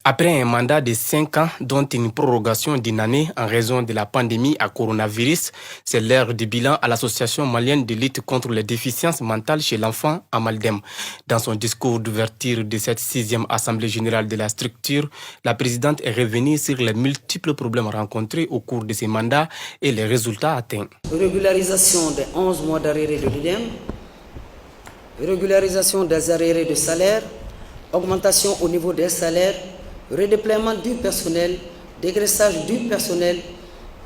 Après un mandat de 5 ans, dont une prorogation d'une année en raison de la pandémie à coronavirus, c'est l'heure du bilan à l'Association malienne de lutte contre les déficiences mentales chez l'enfant à Maldem. Dans son discours d'ouverture de cette 6e Assemblée générale de la structure, la présidente est revenue sur les multiples problèmes rencontrés au cours de ces mandats et les résultats atteints. Régularisation des 11 mois d'arriérés de l'IDEM, régularisation des arriérés de salaire, augmentation au niveau des salaires, redéploiement du personnel, dégraissage du personnel,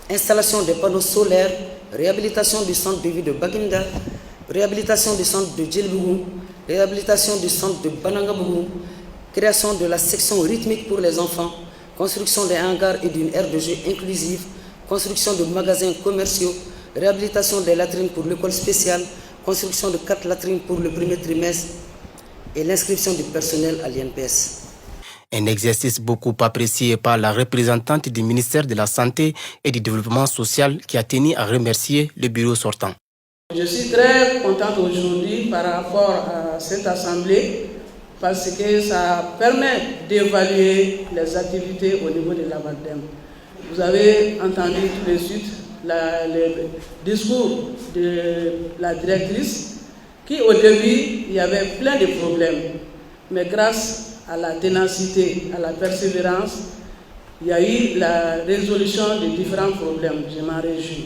installation des panneaux solaires, réhabilitation du centre de vie de Baginda, réhabilitation du centre de Djelbougou, réhabilitation du centre de Banangabougou, création de la section rythmique pour les enfants, construction des hangars et d'une aire de jeu inclusive, construction de magasins commerciaux, réhabilitation des latrines pour l'école spéciale, construction de 4 latrines pour le premier trimestre et l'inscription du personnel à l'INPS. Un exercice beaucoup apprécié par la représentante du ministère de la Santé et du Développement social qui a tenu à remercier le bureau sortant. Je suis très contente aujourd'hui par rapport à cette assemblée parce que ça permet d'évaluer les activités au niveau de la Maldem. Vous avez entendu tout de suite le discours de la directrice qui au début il y avait plein de problèmes, mais grâce à la ténacité, à la persévérance, il y a eu la résolution de différents problèmes. Je m'en réjouis.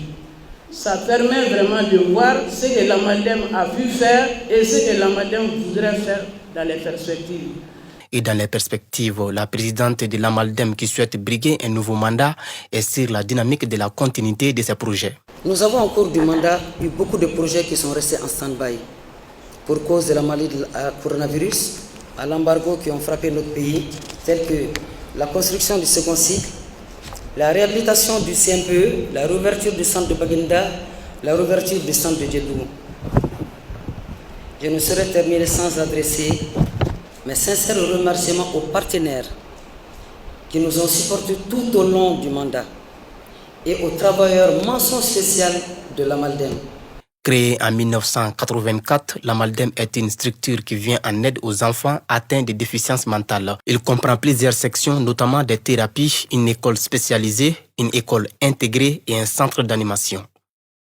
Ça permet vraiment de voir ce que la Maldem a pu faire et ce que la Maldem voudrait faire dans les perspectives. Et dans les perspectives, la présidente de la Maldem qui souhaite briguer un nouveau mandat est sur la dynamique de la continuité de ces projets. Nous avons au cours du mandat eu beaucoup de projets qui sont restés en stand-by pour cause de la maladie du coronavirus, à l'embargo qui ont frappé notre pays, tels que la construction du second cycle, la réhabilitation du CMPE, la réouverture du centre de Baginda, la réouverture du centre de Djedou. Je ne saurais terminer sans adresser mes sincères remerciements aux partenaires qui nous ont supportés tout au long du mandat et aux travailleurs mention spéciale de la Maldem. Créée en 1984, la Maldem est une structure qui vient en aide aux enfants atteints de déficiences mentales. Il comprend plusieurs sections, notamment des thérapies, une école spécialisée, une école intégrée et un centre d'animation.